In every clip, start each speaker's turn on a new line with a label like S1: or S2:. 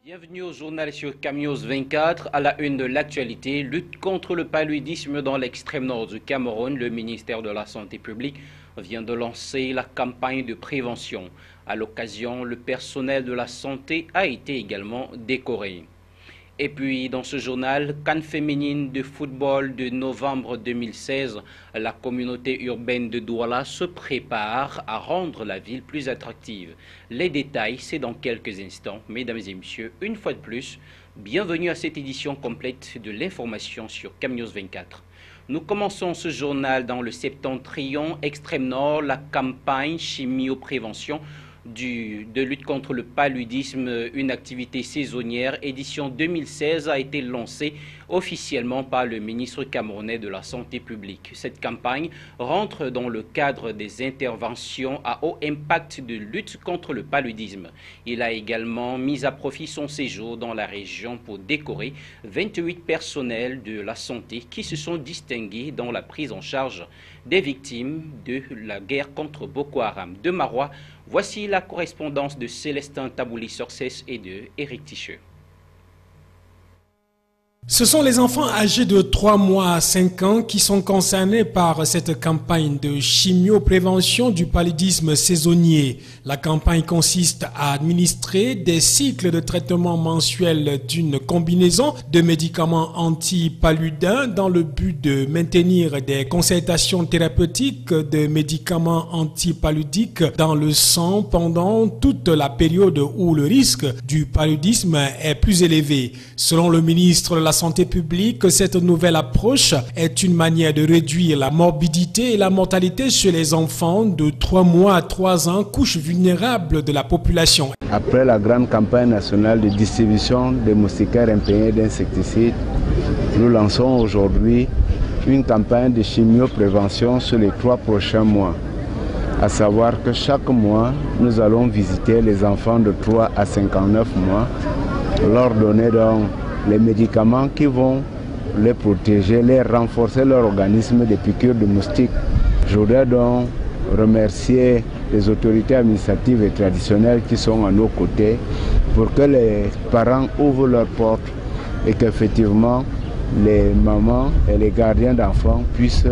S1: Bienvenue au journal sur Camnews 24. À la une de l'actualité, lutte contre le paludisme dans l'extrême nord du Cameroun. Le ministère de la Santé publique vient de lancer la campagne de prévention. À l'occasion, le personnel de la santé a été également décoré. Et puis, dans ce journal, CAN féminine de football de novembre 2016, la communauté urbaine de Douala se prépare à rendre la ville plus attractive. Les détails, c'est dans quelques instants. Mesdames et messieurs, une fois de plus, bienvenue à cette édition complète de l'information sur Camnews 24. Nous commençons ce journal dans le septentrion extrême nord, la campagne chimioprévention de lutte contre le paludisme, une activité saisonnière, édition 2016, a été lancée officiellement par le ministre camerounais de la Santé publique. Cette campagne rentre dans le cadre des interventions à haut impact de lutte contre le paludisme. Il a également mis à profit son séjour dans la région pour décorer 28 personnels de la santé qui se sont distingués dans la prise en charge des victimes de la guerre contre Boko Haram. De Marois, voici la correspondance de Célestin Tabouli-Sorcès et de Éric Ticheux.
S2: Ce sont les enfants âgés de 3 mois à 5 ans qui sont concernés par cette campagne de chimioprévention du paludisme saisonnier. La campagne consiste à administrer des cycles de traitement mensuels d'une combinaison de médicaments antipaludins dans le but de maintenir des concentrations thérapeutiques de médicaments antipaludiques dans le sang pendant toute la période où le risque du paludisme est plus élevé. Selon le ministre de la Santé publique, cette nouvelle approche est une manière de réduire la morbidité et la mortalité chez les enfants de 3 mois à 3 ans, couche vulnérable de la population.
S3: Après la grande campagne nationale de distribution des moustiquaires imprégnés d'insecticides, nous lançons aujourd'hui une campagne de chimioprévention sur les 3 prochains mois. À savoir que chaque mois, nous allons visiter les enfants de 3 à 59 mois, leur donner donc les médicaments qui vont les protéger, les renforcer leur organisme des piqûres de moustiques. Je voudrais donc remercier les autorités administratives et traditionnelles qui sont à nos côtés pour que les parents ouvrent leurs portes et qu'effectivement les mamans et les gardiens d'enfants puissent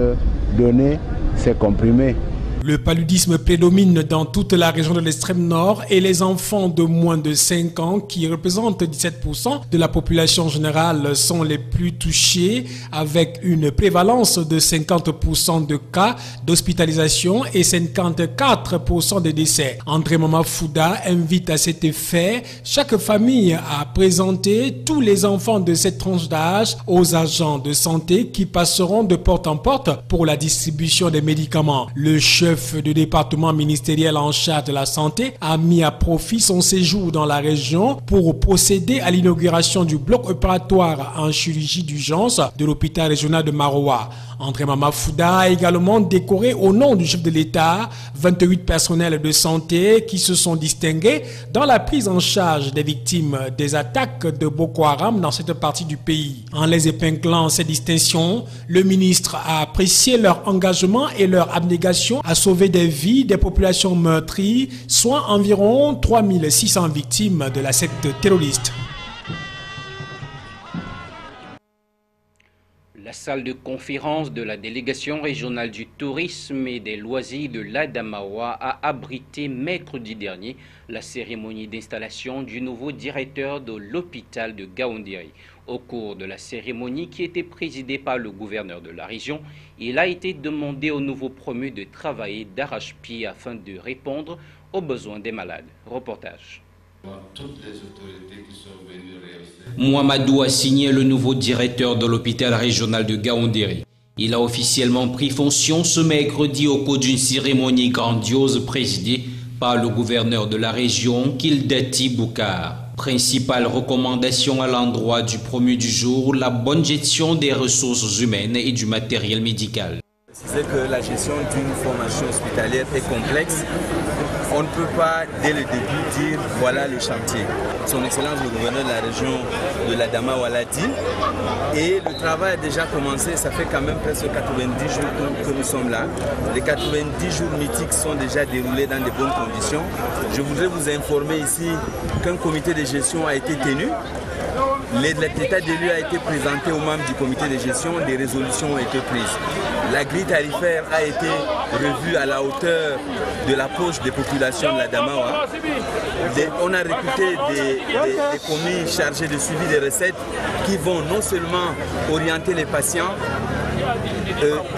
S3: donner ces comprimés.
S2: Le paludisme prédomine dans toute la région de l'extrême nord et les enfants de moins de 5 ans, qui représentent 17% de la population générale, sont les plus touchés, avec une prévalence de 50% de cas d'hospitalisation et 54% de décès. André Mamafouda invite à cet effet chaque famille à présenter tous les enfants de cette tranche d'âge aux agents de santé qui passeront de porte en porte pour la distribution des médicaments. Le chef du département ministériel en charge de la santé a mis à profit son séjour dans la région pour procéder à l'inauguration du bloc opératoire en chirurgie d'urgence de l'hôpital régional de Maroua. André Mamafouda a également décoré au nom du chef de l'État 28 personnels de santé qui se sont distingués dans la prise en charge des victimes des attaques de Boko Haram dans cette partie du pays. En les épinglant ces distinctions, le ministre a apprécié leur engagement et leur abnégation à sauver des vies des populations meurtries, soit environ 3600 victimes de la secte terroriste.
S1: La salle de conférence de la délégation régionale du tourisme et des loisirs de l'Adamawa a abrité mercredi dernier la cérémonie d'installation du nouveau directeur de l'hôpital de Gaoundéré. Au cours de la cérémonie qui était présidée par le gouverneur de la région, il a été demandé au nouveau promu de travailler d'arrache-pied afin de répondre aux besoins des malades. Reportage.
S4: Toutes les autorités qui sont venues rehausser.
S1: Mouamadou a signé le nouveau directeur de l'hôpital régional de Gaoundéré. Il a officiellement pris fonction ce mercredi au cours d'une cérémonie grandiose présidée par le gouverneur de la région, Kildati Boukar. Principale recommandation à l'endroit du promu du jour, la bonne gestion des ressources humaines et du matériel médical.
S5: C'est que la gestion d'une formation hospitalière est complexe. On ne peut pas, dès le début, dire voilà le chantier. Son Excellence le gouverneur de la région de l'Adamawa l'a dit. Et le travail a déjà commencé, ça fait quand même presque 90 jours que nous sommes là. Les 90 jours mythiques sont déjà déroulés dans de bonnes conditions. Je voudrais vous informer ici qu'un comité de gestion a été tenu. L'état des lieux a été présenté aux membres du comité de gestion, des résolutions ont été prises. La grille tarifaire a été revue à la hauteur de la poche des populations de l'Adamawa. On a recruté des commis chargés de suivi des recettes qui vont non seulement orienter les patients,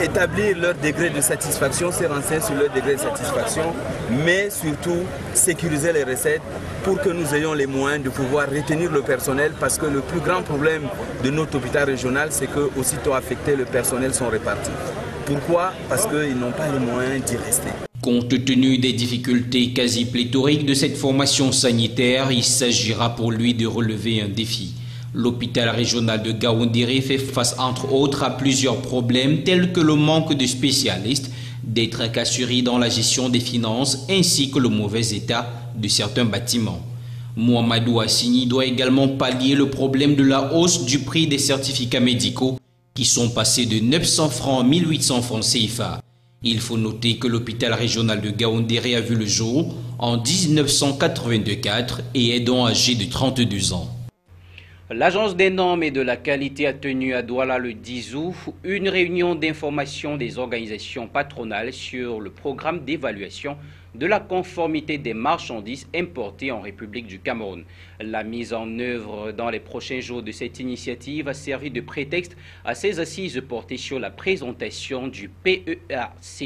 S5: établir leur degré de satisfaction, se renseigner sur leur degré de satisfaction, mais surtout sécuriser les recettes pour que nous ayons les moyens de pouvoir retenir le personnel, parce que le plus grand problème de notre hôpital régional, c'est que aussitôt affectés, le personnel sont répartis. Pourquoi? Parce qu'ils n'ont pas les moyens d'y rester.
S1: Compte tenu des difficultés quasi pléthoriques de cette formation sanitaire, il s'agira pour lui de relever un défi. L'hôpital régional de Gaoundéré fait face entre autres à plusieurs problèmes tels que le manque de spécialistes, des tracasseries dans la gestion des finances ainsi que le mauvais état de certains bâtiments. Mohamedou Assini doit également pallier le problème de la hausse du prix des certificats médicaux qui sont passés de 900 francs à 1800 francs CFA. Il faut noter que l'hôpital régional de Gaoundéré a vu le jour en 1984 et est donc âgé de 32 ans. L'Agence des normes et de la qualité a tenu à Douala le 10 août une réunion d'information des organisations patronales sur le programme d'évaluation de la conformité des marchandises importées en République du Cameroun. La mise en œuvre dans les prochains jours de cette initiative a servi de prétexte à ces assises portées sur la présentation du PEACE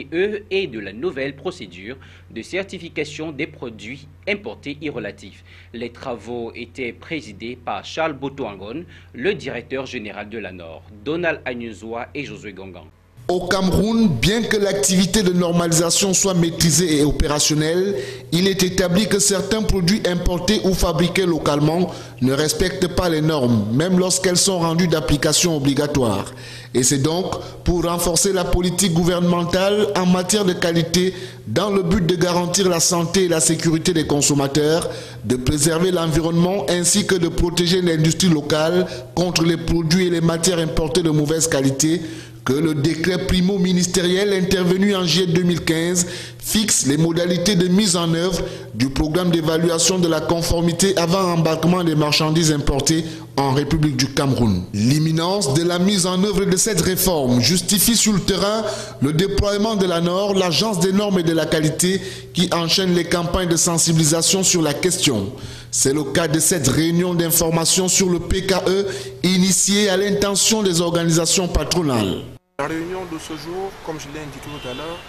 S1: et de la nouvelle procédure de certification des produits importés irrelatifs. Les travaux étaient présidés par Charles Botoangon, le directeur général de l'ANOR, Donald Agnezoua et Josué Gangan.
S6: Au Cameroun, bien que l'activité de normalisation soit maîtrisée et opérationnelle, il est établi que certains produits importés ou fabriqués localement ne respectent pas les normes, même lorsqu'elles sont rendues d'application obligatoire. Et c'est donc pour renforcer la politique gouvernementale en matière de qualité dans le but de garantir la santé et la sécurité des consommateurs, de préserver l'environnement ainsi que de protéger l'industrie locale contre les produits et les matières importées de mauvaise qualité, que le décret primo-ministériel intervenu en juillet 2015 fixe les modalités de mise en œuvre du programme d'évaluation de la conformité avant embarquement des marchandises importées en République du Cameroun. L'imminence de la mise en œuvre de cette réforme justifie sur le terrain le déploiement de l'ANOR, l'Agence des normes et de la qualité, qui enchaîne les campagnes de sensibilisation sur la question. C'est le cas de cette réunion d'information sur le PKE initiée à l'intention des organisations patronales.
S7: La réunion de ce jour, comme je l'ai indiqué tout à l'heure,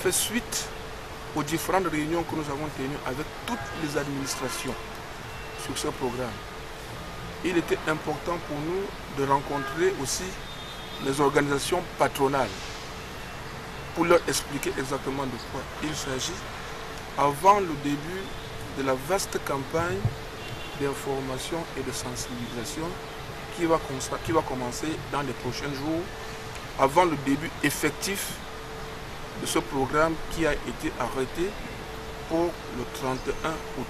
S7: fait suite aux différentes réunions que nous avons tenues avec toutes les administrations sur ce programme. Il était important pour nous de rencontrer aussi les organisations patronales pour leur expliquer exactement de quoi il s'agit avant le début de la vaste campagne d'information et de sensibilisation qui va commencer dans les prochains jours avant le début effectif de ce programme qui a été arrêté pour le 31 août.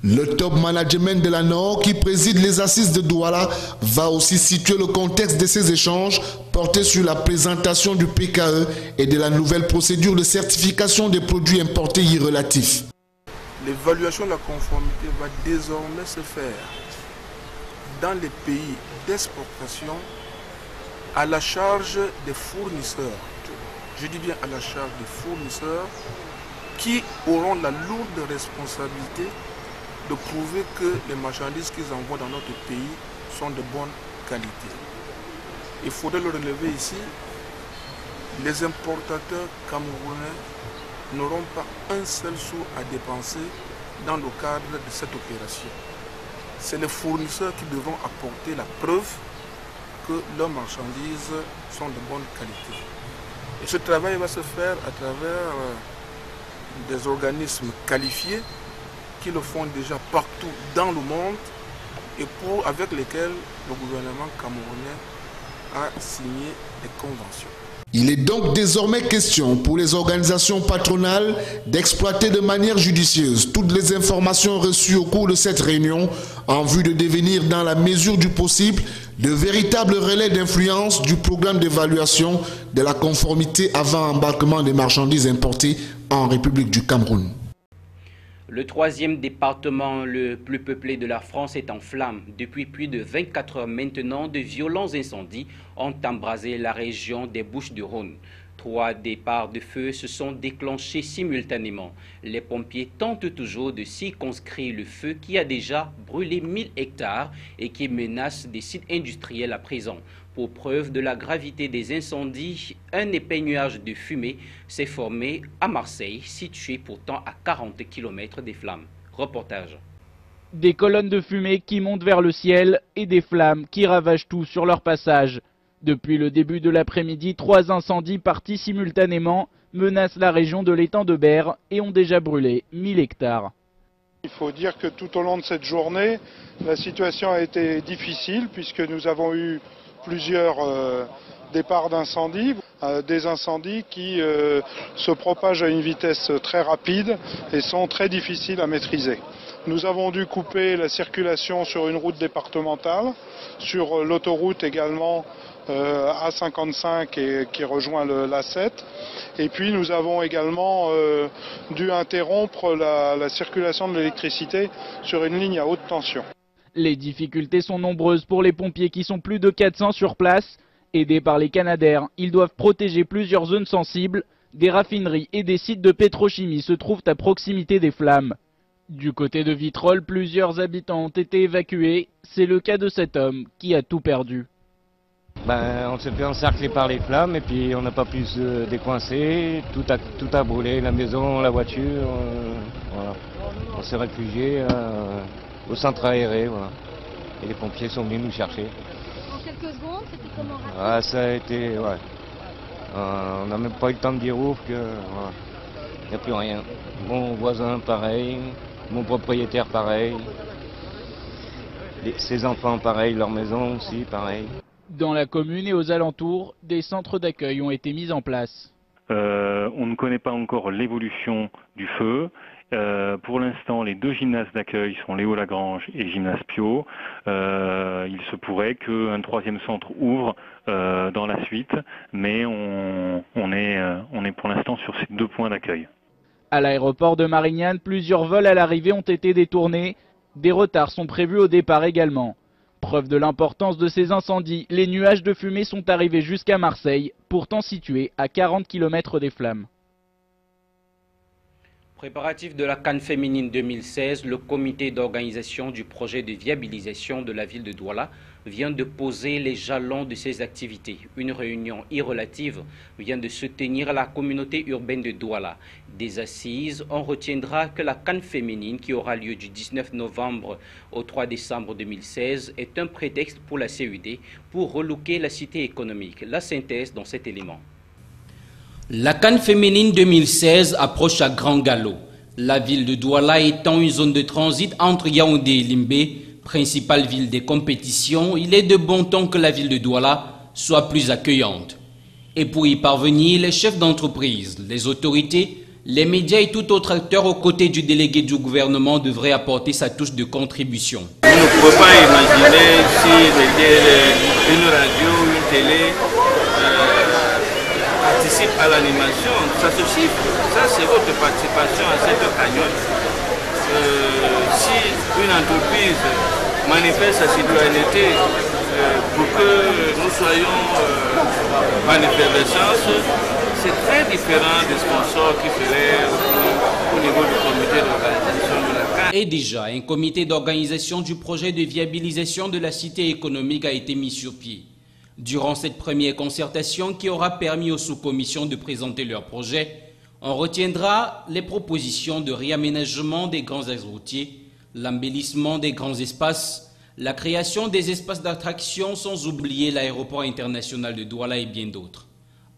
S6: Le top management de l'ANOR, qui préside les assises de Douala, va aussi situer le contexte de ces échanges portés sur la présentation du PKE et de la nouvelle procédure de certification des produits importés irrelatifs.
S7: L'évaluation de la conformité va désormais se faire dans les pays d'exportation à la charge des fournisseurs. Je dis bien à la charge des fournisseurs qui auront la lourde responsabilité de prouver que les marchandises qu'ils envoient dans notre pays sont de bonne qualité. Il faudrait le relever ici, les importateurs camerounais n'auront pas un seul sou à dépenser dans le cadre de cette opération. C'est les fournisseurs qui devront apporter la preuve que leurs marchandises sont de bonne qualité. Et ce travail va se faire à travers des organismes qualifiés qui le font déjà partout dans le monde et avec lesquels le gouvernement camerounais a signé des conventions.
S6: Il est donc désormais question pour les organisations patronales d'exploiter de manière judicieuse toutes les informations reçues au cours de cette réunion en vue de devenir, dans la mesure du possible, de véritables relais d'influence du programme d'évaluation de la conformité avant embarquement des marchandises importées en République du Cameroun.
S1: Le troisième département le plus peuplé de la France est en flammes. Depuis plus de 24 heures maintenant, de violents incendies ont embrasé la région des Bouches-du-Rhône. 3 départs de feu se sont déclenchés simultanément. Les pompiers tentent toujours de circonscrire le feu qui a déjà brûlé 1000 hectares et qui menace des sites industriels à présent. Pour preuve de la gravité des incendies, un épais nuage de fumée s'est formé à Marseille, situé pourtant à 40 km des flammes. Reportage.
S8: Des colonnes de fumée qui montent vers le ciel et des flammes qui ravagent tout sur leur passage. Depuis le début de l'après-midi, 3 incendies partis simultanément menacent la région de l'étang de Berre et ont déjà brûlé 1000 hectares.
S9: Il faut dire que tout au long de cette journée, la situation a été difficile puisque nous avons eu plusieurs départs d'incendie, des incendies qui se propagent à une vitesse très rapide et sont très difficiles à maîtriser. Nous avons dû couper la circulation sur une route départementale, sur l'autoroute également A55 qui rejoint l'A7. Et puis nous avons également dû interrompre la circulation de l'électricité sur une ligne à haute tension.
S8: Les difficultés sont nombreuses pour les pompiers qui sont plus de 400 sur place. Aidés par les Canadair, ils doivent protéger plusieurs zones sensibles. Des raffineries et des sites de pétrochimie se trouvent à proximité des flammes. Du côté de Vitrolles, plusieurs habitants ont été évacués. C'est le cas de cet homme qui a tout perdu.
S10: On s'est fait encercler par les flammes et puis on n'a pas pu se décoincer. Tout a brûlé, la maison, la voiture. Voilà. On s'est réfugié au centre aéré. Voilà. Et les pompiers sont venus nous chercher.
S11: En quelques secondes, c'était comment rapide?
S10: Ah, ça a été, ouais. On n'a même pas eu le temps de dire ouf que... Voilà. Il n'y a plus rien. Mon voisin, pareil. Mon propriétaire, pareil. Ses enfants, pareil. Leur maison aussi, pareil.
S8: Dans la commune et aux alentours, des centres d'accueil ont été mis en place.
S12: On ne connaît pas encore l'évolution du feu. Pour l'instant, les 2 gymnases d'accueil sont Léo Lagrange et Gymnase Pio. Il se pourrait qu'un 3e centre ouvre dans la suite, mais on est pour l'instant sur ces 2 points d'accueil.
S8: À l'aéroport de Marignane, plusieurs vols à l'arrivée ont été détournés. Des retards sont prévus au départ également. Preuve de l'importance de ces incendies, les nuages de fumée sont arrivés jusqu'à Marseille, pourtant situé à 40 km des flammes.
S1: Préparatif de la CAN féminine 2016, le comité d'organisation du projet de viabilisation de la ville de Douala vient de poser les jalons de ses activités. Une réunion irrelative vient de se tenir à la communauté urbaine de Douala. Des assises, on retiendra que la CAN féminine qui aura lieu du 19 novembre au 3 décembre 2016 est un prétexte pour la CUD pour relooker la cité économique. La synthèse dans cet élément. La CAN féminine 2016 approche à grand galop. La ville de Douala étant une zone de transit entre Yaoundé et Limbé, principale ville des compétitions, il est de bon ton que la ville de Douala soit plus accueillante. Et pour y parvenir, les chefs d'entreprise, les autorités, les médias et tout autre acteur aux côtés du délégué du gouvernement devraient apporter sa touche de contribution.
S4: Vous ne pouvez pas imaginer si une radio, une télé participe à l'animation, ça se chiffre. Ça, c'est votre participation à cette cagnotte. Si une entreprise manifeste sa citoyenneté pour que nous soyons en effervescence, c'est très différent des sponsors qui feraient au niveau du comité d'organisation de la CAN.
S1: Et déjà, un comité d'organisation du projet de viabilisation de la cité économique a été mis sur pied. Durant cette première concertation qui aura permis aux sous-commissions de présenter leurs projets, on retiendra les propositions de réaménagement des grands axes routiers, l'embellissement des grands espaces, la création des espaces d'attraction sans oublier l'aéroport international de Douala et bien d'autres.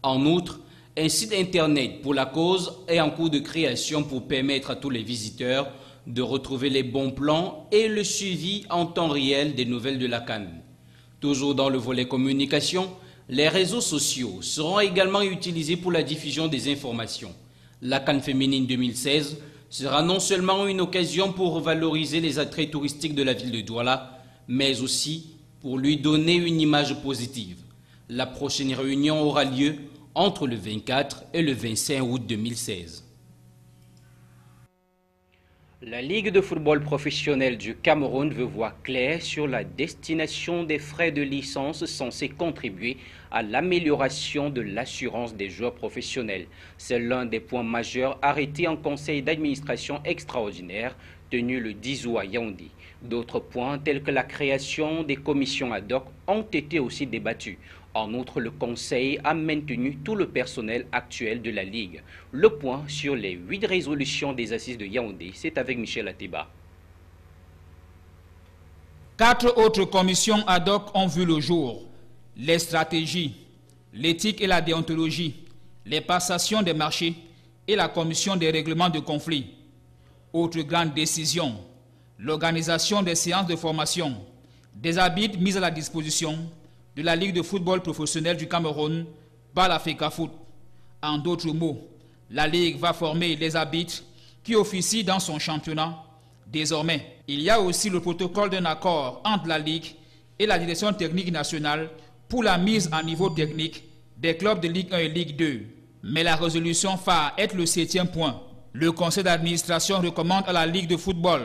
S1: En outre, un site internet pour la cause est en cours de création pour permettre à tous les visiteurs de retrouver les bons plans et le suivi en temps réel des nouvelles de la CAN. Toujours dans le volet communication, Les réseaux sociaux seront également utilisés pour la diffusion des informations. La CAN féminine 2016 sera non seulement une occasion pour valoriser les attraits touristiques de la ville de Douala, mais aussi pour lui donner une image positive. La prochaine réunion aura lieu entre le 24 et le 25 août 2016. La Ligue de football professionnel du Cameroun veut voir clair sur la destination des frais de licence censés contribuer à l'amélioration de l'assurance des joueurs professionnels. C'est l'un des points majeurs arrêtés en conseil d'administration extraordinaire tenu le 10 août à Yaoundé. D'autres points tels que la création des commissions ad hoc ont été aussi débattus. En outre, le Conseil a maintenu tout le personnel actuel de la Ligue. Le point sur les 8 résolutions des assises de Yaoundé, c'est avec Michel Ateba.
S13: 4 autres commissions ad hoc ont vu le jour. Les stratégies, l'éthique et la déontologie, les passations des marchés et la commission des règlements de conflits. Autre grande décision, l'organisation des séances de formation, des arbitres mis à la disposition de la Ligue de football professionnel du Cameroun par la FECAFOOT. En d'autres mots, la Ligue va former les arbitres qui officient dans son championnat. Désormais, il y a aussi le protocole d'un accord entre la Ligue et la direction technique nationale pour la mise à niveau technique des clubs de Ligue 1 et Ligue 2. Mais la résolution phare est le 7e point. Le conseil d'administration recommande à la Ligue de football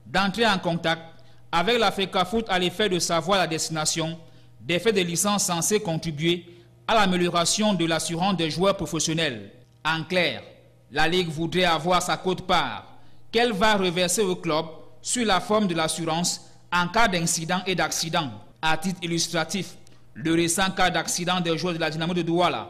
S13: d'entrer en contact avec la FECAFOOT à l'effet de savoir la destination des faits de licence censés contribuer à l'amélioration de l'assurance des joueurs professionnels. En clair, la Ligue voudrait avoir sa quote-part qu'elle va reverser au club sur la forme de l'assurance en cas d'incident et d'accident. À titre illustratif, le récent cas d'accident des joueurs de la Dynamo de Douala,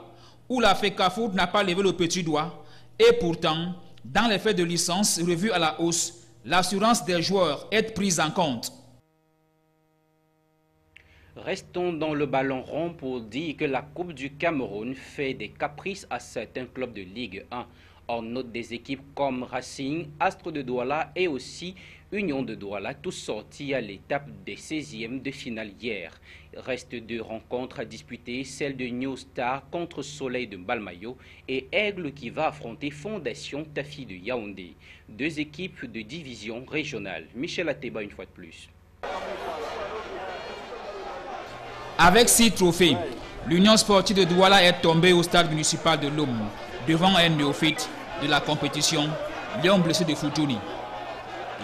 S13: où la FECAFOOT n'a pas levé le petit doigt, et pourtant, dans les faits de licence revus à la hausse, l'assurance des joueurs est prise en compte.
S1: Restons dans le ballon rond pour dire que la Coupe du Cameroun fait des caprices à certains clubs de Ligue 1. On note des équipes comme Racing, Astre de Douala et aussi Union de Douala, tous sortis à l'étape des 16e de finale hier. Reste 2 rencontres à disputer, celle de New Star contre Soleil de Mbalmayo et Aigle qui va affronter Fondation Tafi de Yaoundé. 2 équipes de division régionale. Michel Ateba une fois de plus.
S13: Avec 6 trophées, l'Union sportive de Douala est tombée au stade municipal de Loum, devant un néophyte de la compétition, Léon Blessé de Foutouni.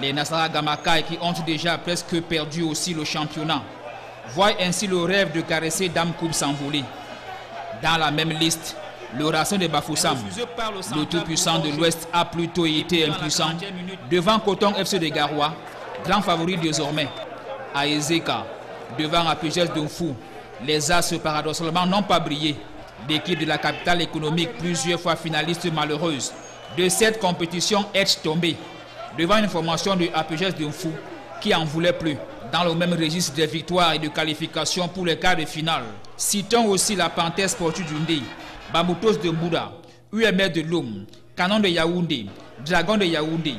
S13: Les Nassara Gamakai, qui ont déjà presque perdu aussi le championnat, voient ainsi le rêve de caresser Dame Coupe s'envoler. Dans la même liste, le Racing de Bafoussam, le tout-puissant de l'Ouest, a plutôt été impuissant devant Coton FC de Garoua, grand favori désormais, à Ezeka. Devant APGS Donfou, les As paradoxalement n'ont pas brillé. L'équipe de la capitale économique, plusieurs fois finaliste malheureuse de cette compétition, est tombée devant une formation de APGS Donfou qui en voulait plus. Dans le même registre des victoires et de qualifications pour les quarts de finale, citons aussi la Panthère sportive d'Undé, Bamoutos de Mbouda, UMR de Loum, Canon de Yaoundé, Dragon de Yaoundé,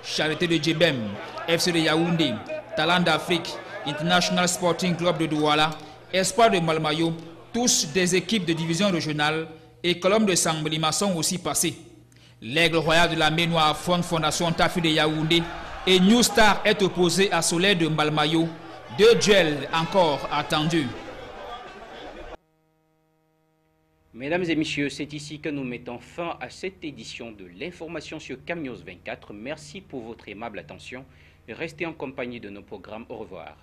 S13: Charité de Djebem, FC de Yaoundé, Talent d'Afrique, International Sporting Club de Douala, Espoir de Mbalmayo, tous des équipes de division régionale et Colombe de Sangbelima sont aussi passés. L'Aigle Royal de la Ménoire affronte Fondation Tafi de Yaoundé et New Star est opposé à Soleil de Mbalmayo. 2 duels encore attendus.
S1: Mesdames et messieurs, c'est ici que nous mettons fin à cette édition de l'information sur CamNews 24. Merci pour votre aimable attention. Restez en compagnie de nos programmes. Au revoir.